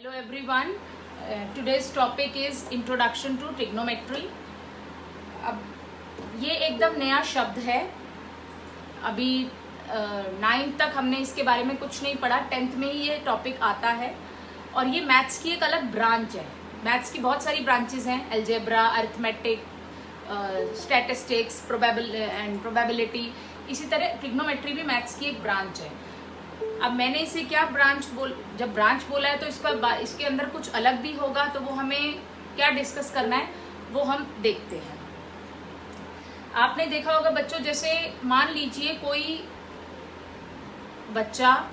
Hello everyone. Today's topic is Introduction to Trigonometry. अब ये एकदम नया शब्द है. अभी 9th तक हमने इसके बारे में कुछ नहीं पढ़ा. 10th में ही ये टॉपिक आता है और ये मैथ्स की एक अलग ब्रांच है. मैथ्स की बहुत सारी ब्रांचेस हैं. Algebra, arithmetic, statistics, probability. इसी तरह ट्रिग्नोमेट्री भी मैथ्स की एक ब्रांच है. अब मैंने इसे क्या जब ब्रांच बोला है तो इसके अंदर कुछ अलग भी होगा, तो वो हमें क्या डिस्कस करना है वो हम देखते हैं. आपने देखा होगा बच्चों, जैसे मान लीजिए कोई बच्चा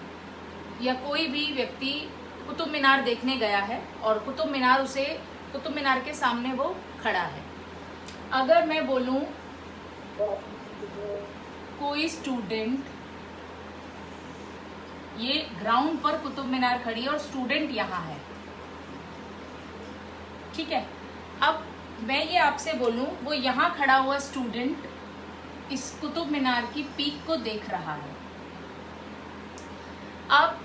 या कोई भी व्यक्ति कुतुब मीनार देखने गया है और कुतुब मीनार के सामने वो खड़ा है. अगर मैं बोलूं कोई स्टूडेंट, ये ग्राउंड पर कुतुब मीनार खड़ी है और स्टूडेंट यहाँ है, ठीक है. अब मैं ये आपसे बोलूं वो यहाँ खड़ा हुआ स्टूडेंट इस कुतुब मीनार की पीक को देख रहा है. अब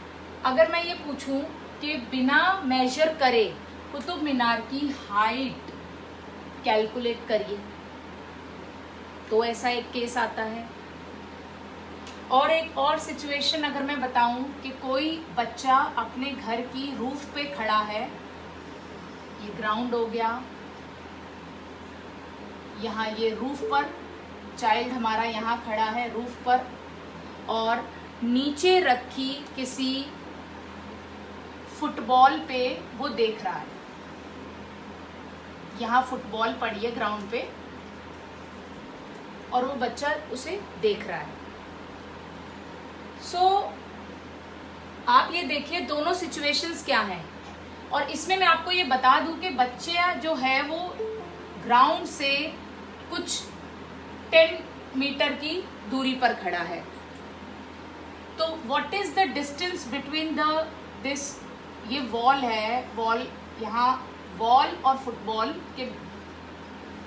अगर मैं ये पूछूं कि बिना मेजर करे कुतुब मीनार की हाइट कैलकुलेट करिए, तो ऐसा एक केस आता है. और एक और सिचुएशन अगर मैं बताऊं कि कोई बच्चा अपने घर की रूफ पे खड़ा है, ये ग्राउंड हो गया, यहाँ ये रूफ पर चाइल्ड हमारा यहाँ खड़ा है रूफ पर, और नीचे रखी किसी फुटबॉल पे वो देख रहा है. यहाँ फुटबॉल पड़ी है ग्राउंड पे और वो बच्चा उसे देख रहा है. आप ये देखिए दोनों सिचुएशंस क्या हैं. और इसमें मैं आपको ये बता दूं कि बच्चा जो है वो ग्राउंड से कुछ 10 मीटर की दूरी पर खड़ा है. तो what is the distance between this, ये वॉल है, वॉल यहाँ, वॉल और फुटबॉल के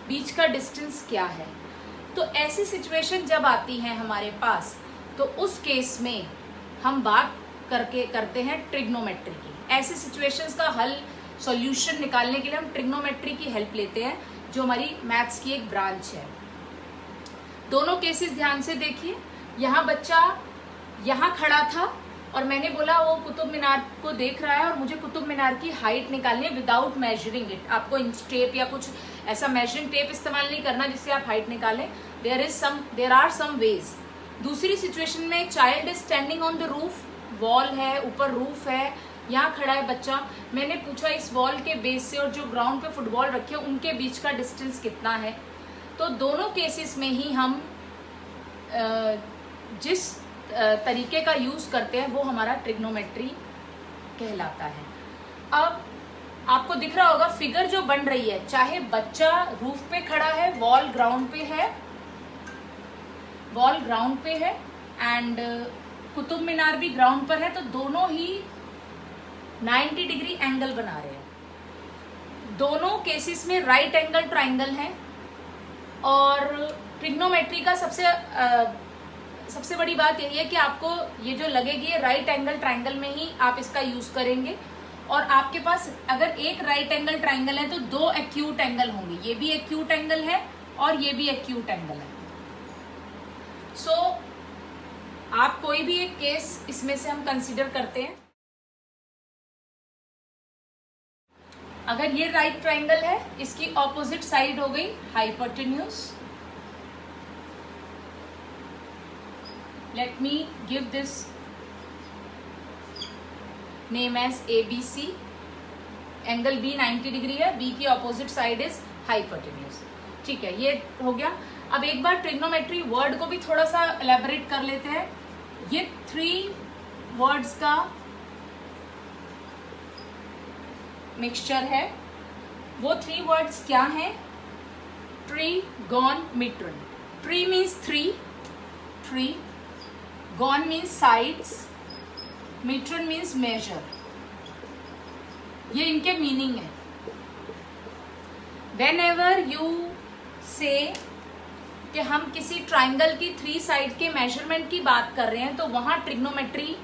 बीच का डिस्टेंस क्या है. तो ऐसी सिचुएशन जब आती है हमारे पास, तो उस केस में हम बात करते हैं ट्रिग्नोमेट्री की. ऐसे सिचुएशंस का हल, सॉल्यूशन निकालने के लिए हम ट्रिग्नोमेट्री की हेल्प लेते हैं, जो हमारी मैथ्स की एक ब्रांच है. दोनों केसेस ध्यान से देखिए. यहाँ बच्चा यहाँ खड़ा था और मैंने बोला वो कुतुब मीनार को देख रहा है और मुझे कुतुब मीनार की हाइट निकालनी है विदाउट मेजरिंग इट. आपको इंच टेप या कुछ ऐसा मेजरिंग टेप इस्तेमाल नहीं करना जिससे आप हाइट निकालें. There are some ways. दूसरी सिचुएशन में child is standing on the roof, wall है, ऊपर रूफ है, यहाँ खड़ा है बच्चा. मैंने पूछा इस वॉल के बेस से और जो ग्राउंड पे फुटबॉल रखे उनके बीच का डिस्टेंस कितना है. तो दोनों केसेस में ही हम जिस तरीके का यूज करते हैं वो हमारा ट्रिग्नोमेट्री कहलाता है. अब आपको दिख रहा होगा फिगर जो बन रही है, चाहे बच्चा रूफ पे खड़ा है, वॉल ग्राउंड पे है एंड कुतुब मीनार भी ग्राउंड पर है, तो दोनों ही 90 डिग्री एंगल बना रहे हैं. दोनों केसेस में राइट एंगल ट्राइंगल है. और ट्रिग्नोमेट्री का सबसे बड़ी बात यही है कि आपको ये जो लगेगी ये राइट एंगल ट्राइंगल में ही आप इसका यूज करेंगे. और आपके पास अगर एक राइट एंगल ट्राइंगल है तो 2 एक्यूट एंगल होंगे. ये भी एक्यूट एंगल है और ये भी एक्यूट एंगल है. सो आप कोई भी एक केस इसमें से हम कंसीडर करते हैं. अगर ये राइट ट्राइंगल है, इसकी ऑपोजिट साइड हो गई hypotenuse. Let me give this name as ABC. Angle B 90 degree है, B की ऑपोजिट साइड इज हाइपोटेन्यूज. ठीक है, ये हो गया. अब एक बार ट्रिग्नोमेट्री वर्ड को भी थोड़ा सा एलैबोरेट कर लेते हैं. ये 3 वर्ड्स का मिक्सचर है. वो 3 वर्ड्स क्या हैं? Trigonometron. Tri means 3, tri. Gon means sides, metron means measure. ये इनके मीनिंग है. वेन एवर यू से कि हम किसी ट्राइंगल की 3 साइड के मेजरमेंट की बात कर रहे हैं, तो वहां ट्रिग्नोमेट्री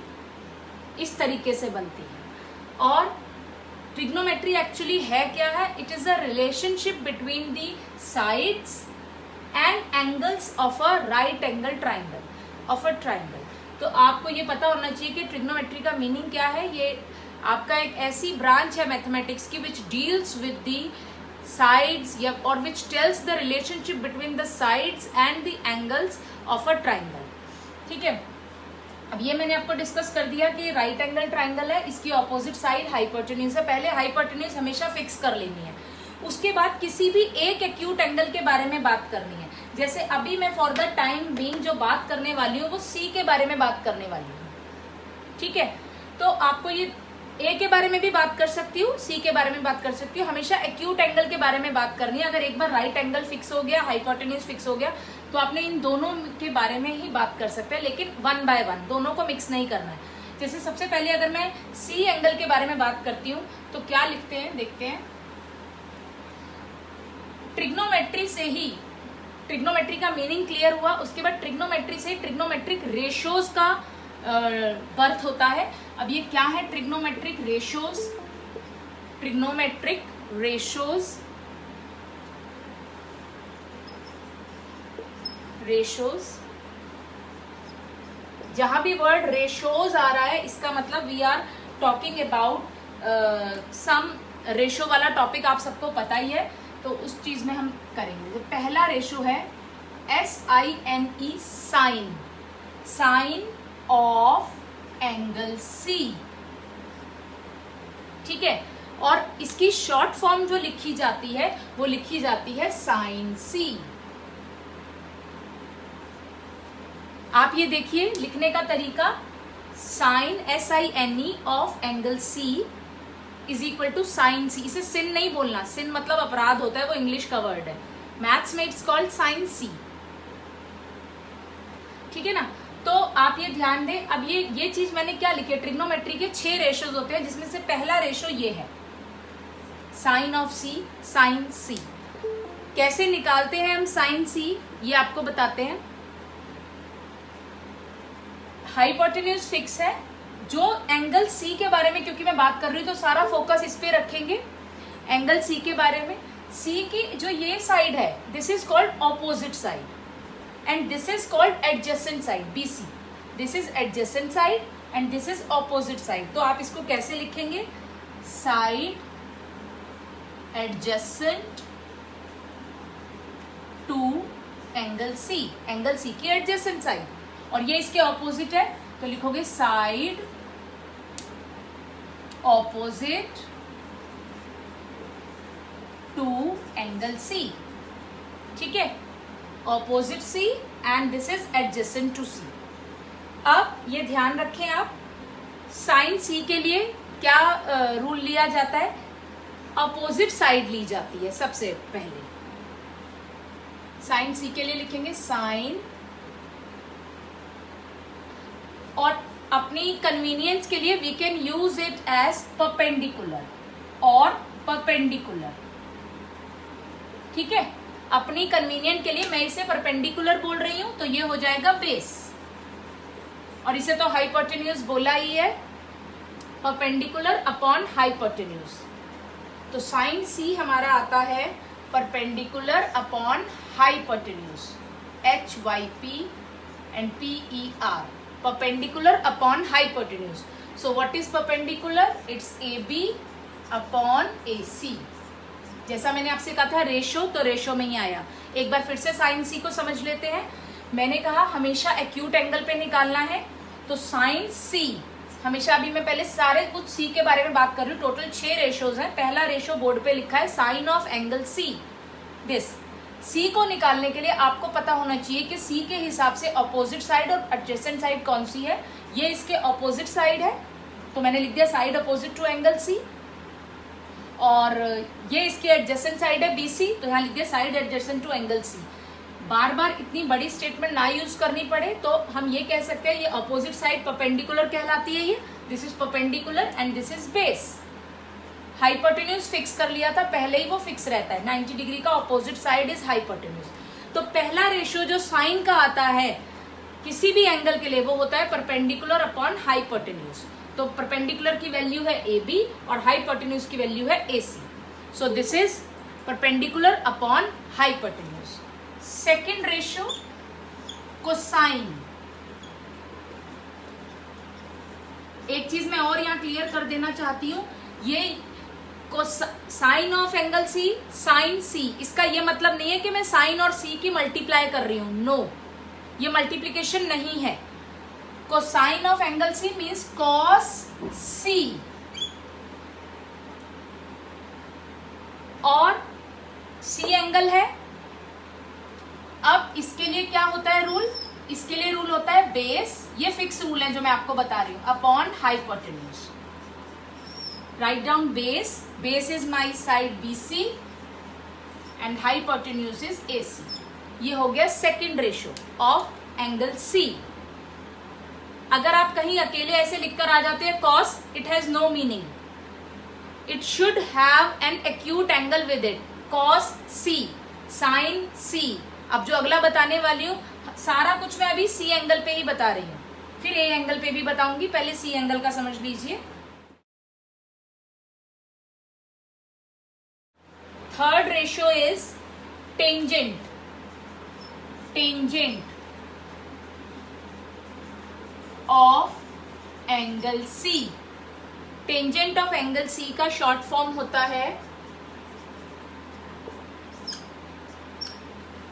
इस तरीके से बनती है. और ट्रिग्नोमेट्री एक्चुअली है क्या है? It is a relationship between the sides and angles of a right angle triangle, of a triangle. तो आपको ये पता होना चाहिए कि ट्रिग्नोमेट्री का मीनिंग क्या है। ये आपका एक ऐसी ब्रांच है मैथमेटिक्स की which deals with the sides या और which tells the relationship between the sides and the angles of a triangle। ठीक है, अब ये मैंने आपको डिस्कस कर दिया कि राइट एंगल ट्राइंगल है, इसकी ऑपोजिट साइड हाइपोटेन्यूज है। पहले हाइपोटेन्यूज हमेशा फिक्स कर लेनी है, उसके बाद किसी भी एक एक्यूट एंगल के बारे में बात करनी है। जैसे अभी मैं फॉर द टाइम बीइंग जो बात करने वाली हूँ वो सी के बारे में बात करने वाली हूँ। ठीक है, तो आपको ये ए के बारे में भी बात कर सकती हूँ, सी के बारे में बात कर सकती हूँ। हमेशा एक्यूट एंगल के बारे में बात करनी है। अगर एक बार राइट एंगल फिक्स हो गया, हाइपोटेन्यूज फिक्स हो गया, तो आपने इन दोनों के बारे में ही बात कर सकते हैं, लेकिन वन बाय वन, दोनों को मिक्स नहीं करना है। जैसे सबसे पहले अगर मैं सी एंगल के बारे में बात करती हूँ तो क्या लिखते हैं, देखते हैं। ट्रिग्नोमेट्री से ही, ट्रिग्नोमेट्री का मीनिंग क्लियर हुआ, उसके बाद ट्रिग्नोमेट्री से ट्रिग्नोमेट्रिक रेशियोज का बर्थ होता है। अब ये क्या है trigonometric ratios? Trigonometric ratios, ratios, जहां भी वर्ड रेशियोज आ रहा है इसका मतलब we are talking about some ratio वाला टॉपिक आप सबको पता ही है, तो उस चीज में हम करेंगे। तो पहला रेशियो है SINE, sine, sine of angle C। ठीक है, और इसकी शॉर्ट फॉर्म जो लिखी जाती है वो लिखी जाती है साइन C। आप ये देखिए लिखने का तरीका, sine SINE of angle C is equal to sine C। इसे सिन नहीं बोलना, सिन मतलब अपराध होता है, वो इंग्लिश का वर्ड है। मैथ्स में इट्स कॉल्ड साइन C। ठीक है ना, तो आप ये ध्यान दें। अब ये चीज मैंने क्या लिखी है, ट्रिग्नोमेट्री के 6 रेशियोज होते हैं, जिसमें से पहला रेशियो ये है sine of C, sine C। कैसे निकालते हैं हम साइन C, ये आपको बताते हैं। हाइपोटेन्यूज फिक्स है, जो एंगल C के बारे में, क्योंकि मैं बात कर रही हूं तो सारा फोकस इस पे रखेंगे, एंगल C के बारे में। C की जो ये साइड है, this is called opposite side, and this is called adjacent side, BC। this is adjacent side and this is opposite side। तो आप इसको कैसे लिखेंगे, side adjacent to angle C, angle C की adjacent side, और ये इसके opposite है, तो लिखोगे side opposite to angle C। ठीक है, opposite C and this is adjacent to C। अब ये ध्यान रखें आप, साइन C के लिए क्या रूल लिया जाता है, अपोजिट साइड ली जाती है। सबसे पहले साइन C के लिए लिखेंगे साइन, और अपनी कन्वीनियंस के लिए we can use it as perpendicular और परपेंडिकुलर। ठीक है, अपनी कन्वीनियंट के लिए मैं इसे परपेंडिकुलर बोल रही हूं, तो ये हो जाएगा बेस, और इसे तो हाइपोटेन्यूज बोला ही है, परपेंडिकुलर अपॉन हाइपोटेन्यूज। तो साइन C हमारा आता है perpendicular upon hypotenuse, HYP and PER, perpendicular upon hypotenuse. So what is perpendicular, it's AB upon AC। जैसा मैंने आपसे कहा था रेशो, तो रेशो में ही आया। एक बार फिर से साइन C को समझ लेते हैं। मैंने कहा हमेशा एक्यूट एंगल पे निकालना है, तो साइन C हमेशा, अभी मैं पहले सारे कुछ C के बारे में बात कर रही हूँ, टोटल 6 रेशोज हैं। पहला रेशो बोर्ड पे लिखा है sine of angle C। This C को निकालने के लिए आपको पता होना चाहिए कि C के हिसाब से अपोजिट साइड और एडजेसेंट साइड कौन सी है। ये इसके अपोजिट साइड है, तो मैंने लिख दिया side opposite to angle C, और ये इसकी एडजेसेंट साइड है BC, तो यहाँ लिख दिया side adjacent to angle C। बार बार इतनी बड़ी स्टेटमेंट ना यूज करनी पड़े, तो हम ये कह सकते हैं ये अपोजिट साइड परपेंडिकुलर कहलाती है। ये this is perpendicular and this is base. Hypotenuse fix कर लिया था, पहले ही वो फिक्स रहता है, 90 डिग्री का अपोजिट साइड इज हाइपोटेन्यूज। तो पहला रेशियो जो साइन का आता है किसी भी एंगल के लिए, वो होता है परपेंडिकुलर अपॉन हाइपोटेन्यूज। तो परपेंडिकुलर की वैल्यू है AB और हाइपोटेन्यूज की वैल्यू है AC. So this is perpendicular upon hypotenuse. Second ratio cosine. एक चीज मैं और यहाँ क्लियर कर देना चाहती हूँ, ये sine of angle C, sine C, इसका ये मतलब नहीं है कि मैं साइन और C की मल्टीप्लाई कर रही हूं. नो, ये मल्टीप्लीकेशन नहीं है. Cosine of angle C means cos C. और C एंगल है. अब इसके लिए क्या होता है रूल? इसके लिए रूल होता है बेस, ये फिक्स रूल है जो मैं आपको बता रही हूं, upon hypotenuse. Write down base. Base is my side BC and hypotenuse is AC. ये हो गया second ratio of angle C. अगर आप कहीं अकेले ऐसे लिखकर आ जाते हैं cos, it has no meaning. It should have an acute angle with it. cos C, sin C. अब जो अगला बताने वाली हूं सारा कुछ मैं अभी C एंगल पे ही बता रही हूं, फिर A एंगल पे भी बताऊंगी. पहले C एंगल का समझ लीजिए. Third ratio is tangent. Tangent of angle C. Tangent of angle C का शॉर्ट फॉर्म होता है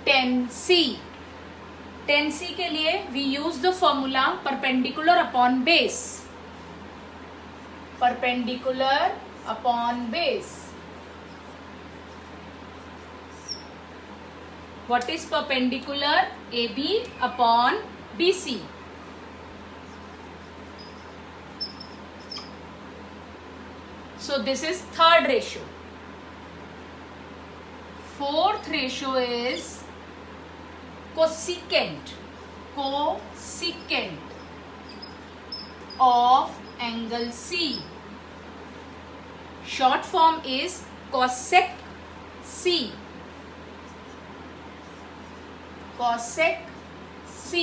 tan C. tan C के लिए we use the formula perpendicular upon base. Perpendicular upon base. What is perpendicular? AB upon BC. So this is third ratio. Fourth ratio is cosecant. Cosecant of angle C. Short form is cosec C. cosec C.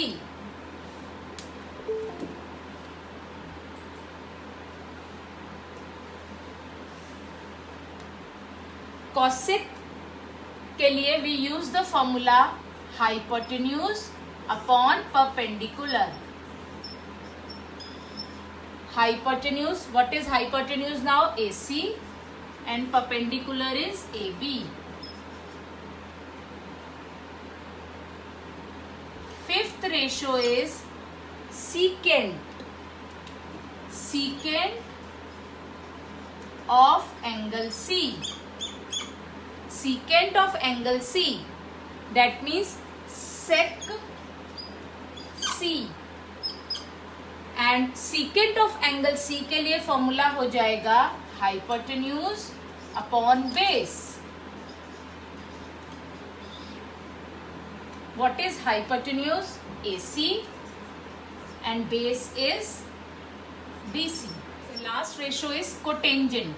cosec के लिए we use the formula hypotenuse upon perpendicular. hypotenuse, what is hypotenuse now? AC, and perpendicular is AB. Fifth ratio is secant. Secant of angle C. Secant of angle C, that means sec C. And secant of angle C के लिए formula हो जाएगा hypotenuse upon base. What is hypotenuse? AC and base is BC. Last ratio is cotangent.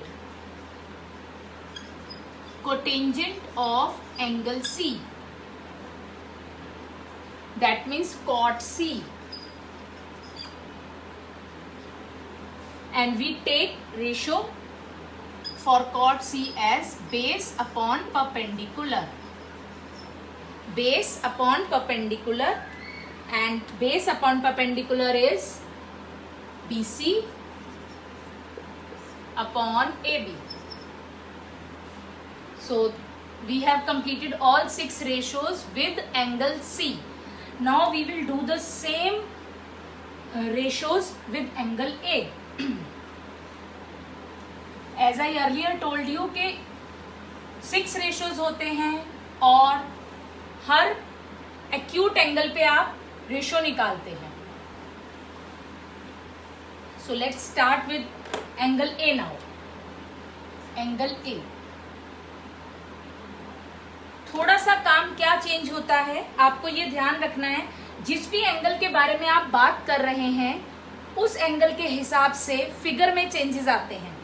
Cotangent of angle C, that means cot C. And we take ratio for cot C as base upon perpendicular. Base upon perpendicular, and base upon perpendicular is BC upon AB. So we have completed all 6 ratios with angle C. Now we will do the same ratios with angle A. As I earlier told you कि 6 ratios होते हैं और हर acute angle पे आप ratio निकालते हैं. So let's start with angle A now. Angle A. थोड़ा सा काम क्या चेंज होता है आपको ये ध्यान रखना है. जिस भी एंगल के बारे में आप बात कर रहे हैं उस एंगल के हिसाब से फिगर में चेंजेस आते हैं.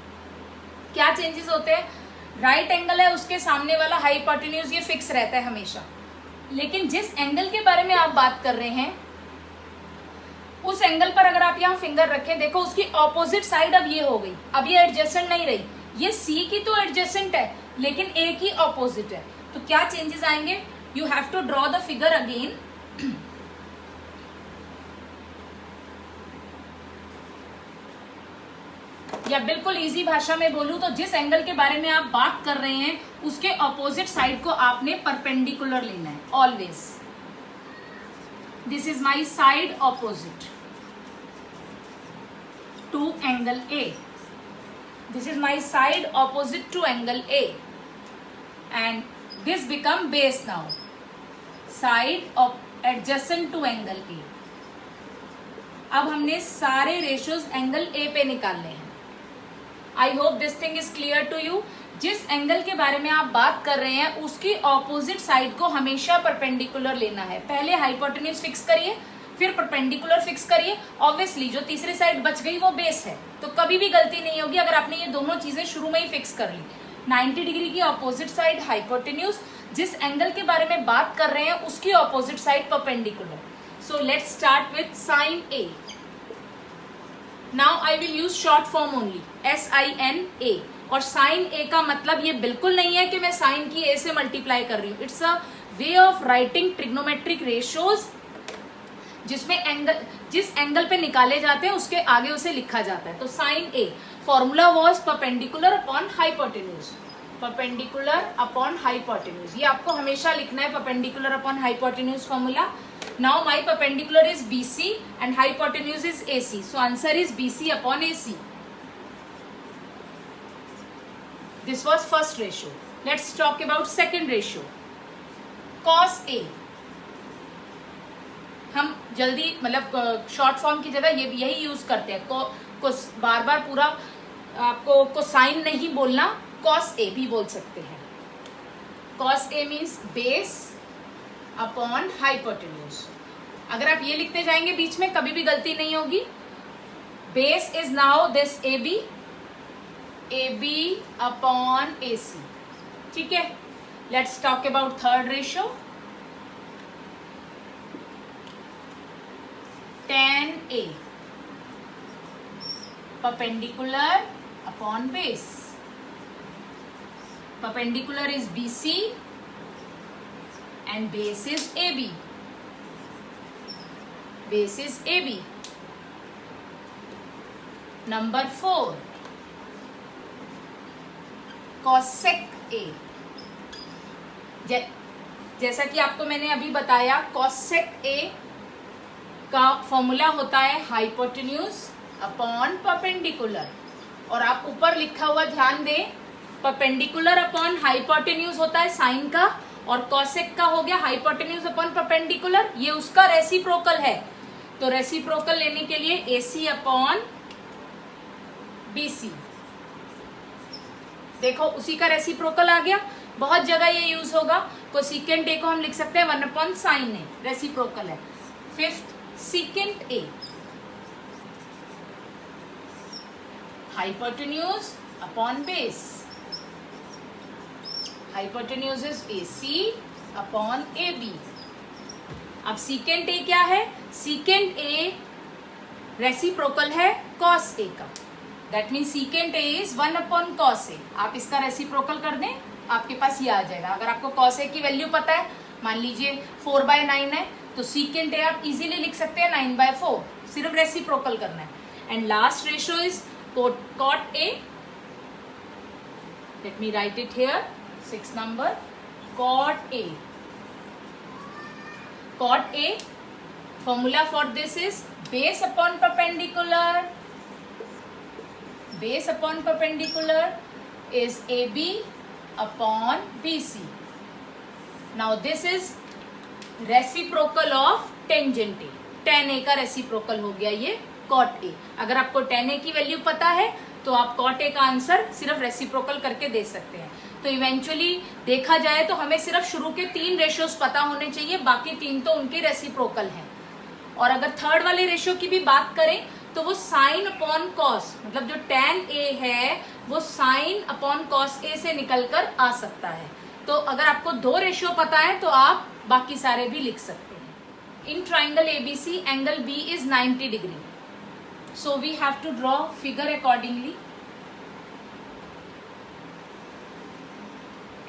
क्या चेंजेस होते हैं? राइट एंगल है उसके सामने वाला हाइपोटेन्यूज ये फिक्स रहता है हमेशा. लेकिन जिस एंगल के बारे में आप बात कर रहे हैं उस एंगल पर अगर आप यहाँ फिंगर रखें, देखो उसकी ऑपोजिट साइड अब ये हो गई, अब ये एडजेसेंट नहीं रही, ये सी की तो एडजेसेंट है लेकिन ए की ऑपोजिट है। तो क्या चेंजेस आएंगे? You have to draw the figure again. या बिल्कुल इजी भाषा में बोलूं तो जिस एंगल के बारे में आप बात कर रहे हैं उसके ऑपोजिट साइड को आपने परपेंडिकुलर लेना है always. This is my side opposite to angle A. This is my side opposite to angle A and this become base now, side of adjacent to angle A. अब हमने सारे ratios angle A पे निकालने हैं। I hope this thing is clear to you. जिस angle के बारे में आप बात कर रहे हैं उसकी ऑपोजिट साइड को हमेशा परपेंडिकुलर लेना है। पहले हाइपोटेन्यूज फिक्स करिए, फिर परपेंडिकुलर फिक्स करिए। ऑब्वियसली जो तीसरी साइड बच गई वो बेस है, तो कभी भी गलती नहीं होगी अगर आपने ये दोनों चीजें शुरू में ही फिक्स कर ली। 90 डिग्री की ऑपोजिट साइड हाइपोटेन्यूज, जिस एंगल के बारे में बात कर रहे हैं उसकी opposite side perpendicular. So let's start with sine A. Now I will use short form only, SIN A। और साइन ए का मतलब ये बिल्कुल नहीं है कि मैं साइन की ए से मल्टीप्लाई कर रही हूँ। It's a way of writing trigonometric ratios, जिसमें एंगल जिस एंगल पे निकाले जाते हैं उसके आगे उसे लिखा जाता है। तो sine A formula was perpendicular upon hypotenuse, perpendicular upon hypotenuse. ये आपको हमेशा लिखना है, perpendicular upon hypotenuse formula. Now my perpendicular is BC and hypotenuse is AC. So answer is BC upon AC. This was first ratio. Let's talk about second ratio. Cos A. हम जल्दी मतलब short form की जगह ये यही use करते हैं। को बार बार पूरा आपको कोसाइन नहीं बोलना, cos A भी बोल सकते हैं। cos A means base upon hypotenuse. अगर आप ये लिखते जाएंगे बीच में कभी भी गलती नहीं होगी। Base is now this AB upon AC। ठीक है, let's talk about third ratio, tan A perpendicular upon base. Perpendicular is BC and base is AB. Base is AB. Number 4, cosec A। जैसा कि आपको मैंने अभी बताया, cosec A का formula होता है हाइपोटेन्यूज अपॉन परपेंडिकुलर। और आप ऊपर लिखा हुआ ध्यान दें, परपेंडिकुलर अपॉन हाइपोटेन्यूज होता है साइन का, और कॉसेक का हो गया हाइपोटेन्यूज अपॉन परपेंडिकुलर, ये उसका रेसिप्रोकल है। तो रेसिप्रोकल लेने के लिए AC अपॉन BC। देखो उसी का रेसिप्रोकल आ गया। बहुत जगह ये यूज होगा। कोसेकेंट A को हम लिख सकते हैं 1 अपॉन साइन A, रेसिप्रोकल है। Fifth, secant A hypotenuse upon base. Hypotenuse is AC upon AB। अब सीकेंट A क्या है? सीकेंट A रेसिप्रोकल है cos A का। That mean secant A is 1 upon cos A। आप इसका रेसिप्रोकल कर दें, आपके पास ये आ जाएगा। अगर आपको cos A की वैल्यू पता है, मान लीजिए 4/9 है, तो सीकेंट A आप इजीली लिख सकते हैं 9/4। सिर्फ रेसिप्रोकल करना है। And last ratio is cot A। Let me right it here, 6 number, cot A। cot A formula for this is base upon perpendicular. Base upon perpendicular is AB upon BC. Now this is reciprocal of tangent A। tan A का reciprocal हो गया ये cot A। अगर आपको tan A की value पता है तो आप cot A का आंसर सिर्फ रेसिप्रोकल करके दे सकते हैं। तो इवेंचुअली देखा जाए तो हमें सिर्फ शुरू के 3 रेशियोज पता होने चाहिए, बाकी 3 तो उनके रेसिप्रोकल हैं। और अगर थर्ड वाले रेशियो की भी बात करें तो वो साइन अपॉन कॉस, मतलब जो tan A है वो साइन अपॉन कॉस A से निकलकर आ सकता है। तो अगर आपको 2 रेशियो पता है तो आप बाकी सारे भी लिख सकते हैं। in triangle ABC, angle B is 90 degree. So we have to draw figure accordingly.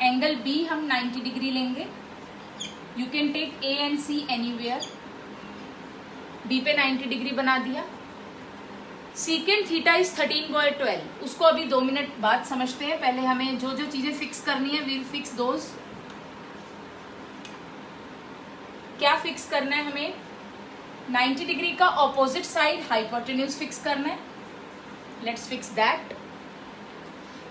Angle B हम 90 degree लेंगे. You can take A and C anywhere. B पे 90 degree बना दिया. Secant theta is 13/12. उसको अभी 2 मिनट बाद समझते हैं. पहले हमें जो जो चीजें फिक्स करनी है we'll fix those. क्या फिक्स करना है हमें? 90 डिग्री का ऑपोजिट साइड हाइपोटेन्यूज फिक्स करना है. Let's fix that.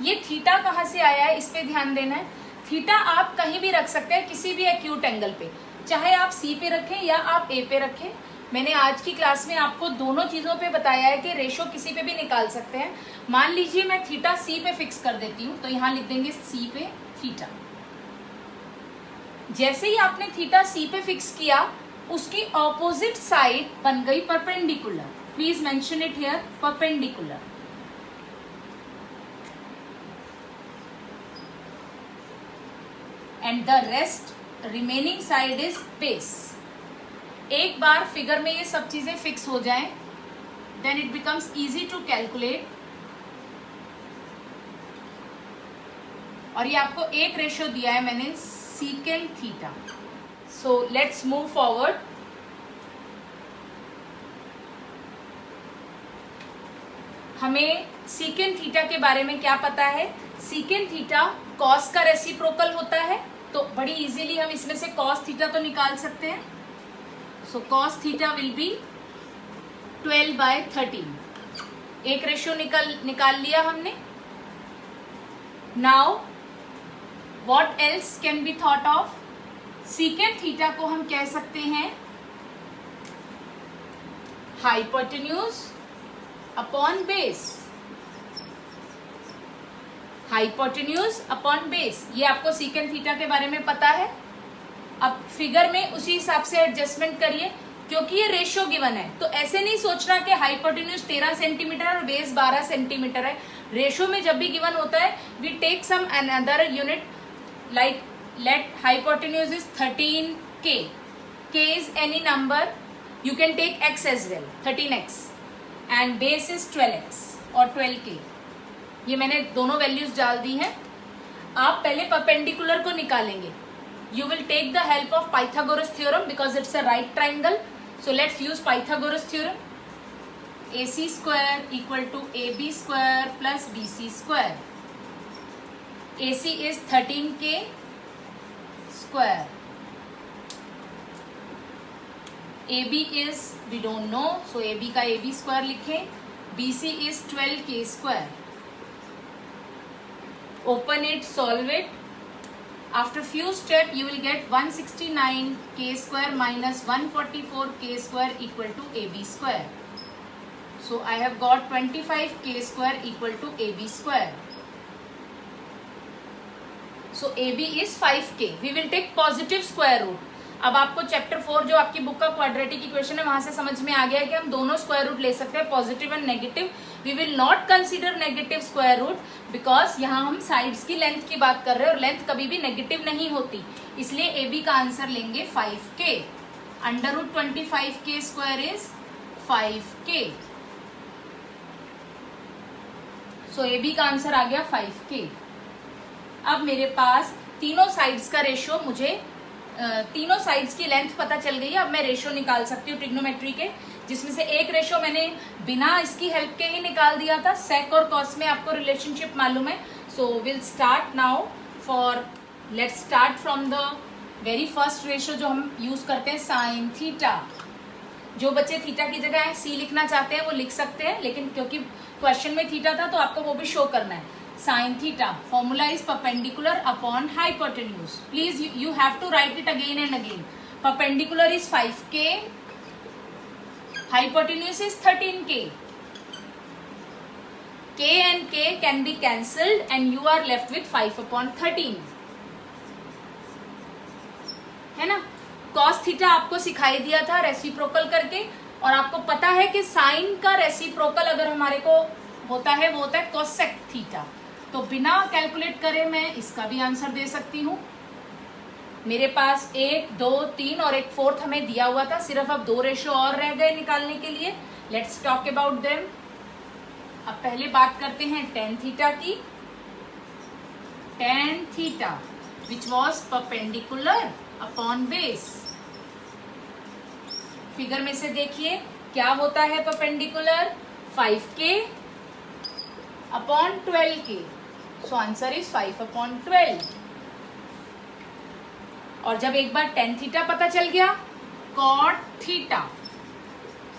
ये थीटा कहाँ से आया है इस पे ध्यान देना है. थीटा आप कहीं भी रख सकते हैं किसी भी एक्यूट एंगल पे, चाहे आप सी पे रखें या आप ए पे रखें. मैंने आज की क्लास में आपको दोनों चीजों पे बताया है कि रेशो किसी पे भी निकाल सकते हैं. मान लीजिए मैं थीटा सी पे फिक्स कर देती हूँ, तो यहाँ लिख देंगे सी पे थीटा. जैसे ही आपने थीटा सी पे फिक्स किया, उसकी ऑपोजिट साइड बन गई perpendicular. Please mention it here, perpendicular. And the rest remaining side is base. एक बार फिगर में ये सब चीजें फिक्स हो जाएं, then it becomes easy to calculate. और ये आपको एक रेशियो दिया है मैंने, secant theta. So let's move forward. हमें secant theta के बारे में क्या पता है? secant theta cos का रेसिप्रोकल होता है, तो बड़ी इजीली हम इसमें से cos theta तो निकाल सकते हैं. So cos theta will be 12/13. एक रेशियो निकाल लिया हमने. Now What else can be thought of? Secant theta को हम कह सकते हैं hypotenuse upon base. Hypotenuse upon base. ये आपको secant theta के बारे में पता है. अब फिगर में उसी हिसाब से एडजस्टमेंट करिए, क्योंकि ये रेशियो गिवन है. तो ऐसे नहीं सोचना कि हाइपोटेन्यूज 13 सेंटीमीटर और बेस 12 सेंटीमीटर है. रेशियो में जब भी गिवन होता है, we take some another unit. Like let hypotenuse is 13k. K is any number. You can take x as well, 13x, and base is 12x or 12k. ये मैंने दोनों values डाल दी हैं. आप पहले परपेंडिकुलर को निकालेंगे. You will take the help of Pythagoras theorem because it's a right triangle. So let's use Pythagoras theorem. AC square equal to AB square plus BC square. AC is 13k square. AB is we don't know, so AB का AB square लिखें. BC is 12k square. Open it, solve it. After few steps, you will get 169k square minus 144k square equal to AB square. So I have got 25k square equal to AB square. So AB is 5k. We will take positive square root. अब आपको chapter 4 जो आपकी book का quadratic equation है वहां से समझ में आ गया है कि हम दोनों स्क्वायर रूट ले सकते हैं, positive and negative. We will not consider negative square root because यहाँ हम साइड्स की लेंथ की बात कर रहे हैं और लेंथ कभी भी नेगेटिव नहीं होती. इसलिए AB का आंसर लेंगे 5k. Under root 25k square is 5k. So AB का आंसर आ गया 5k. अब मेरे पास तीनों साइड्स का रेशियो, मुझे तीनों साइड्स की लेंथ पता चल गई है. अब मैं रेशियो निकाल सकती हूँ ट्रिग्नोमेट्री के, जिसमें से एक रेशियो मैंने बिना इसकी हेल्प के ही निकाल दिया था. सेक और कॉस में आपको रिलेशनशिप मालूम है. So will start now for, let's start from the very first ratio जो हम यूज करते हैं, साइन थीटा. जो बच्चे थीटा की जगह सी लिखना चाहते हैं वो लिख सकते हैं, लेकिन क्योंकि क्वेश्चन में थीटा था तो आपको वो भी शो करना है. Sin theta formula is perpendicular upon hypotenuse. Please you have to write it again and again. Perpendicular is 5k, hypotenuse is 13k. K and K can be cancelled and you are left with 5/13. है ना. cos theta आपको सिखाई दिया था reciprocal करके, और आपको पता है कि साइन का रेसिप्रोकल अगर हमारे को होता है वो होता है कोसेक थीटा. तो बिना कैलकुलेट करे मैं इसका भी आंसर दे सकती हूँ. मेरे पास 1, 2, 3 और एक 4th हमें दिया हुआ था, सिर्फ अब 2 रेशो और रह गए निकालने के लिए। Let's talk about them. अब पहले बात करते हैं tan थीटा की। tan theta which was perpendicular upon base. Figure में से देखिए क्या होता है perpendicular, 5k upon 12k। So answer is 5/12। और जब एक बार tan थीटा पता चल गया, cot थीटा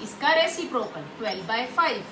इसका रेसिप्रोकल 12/5।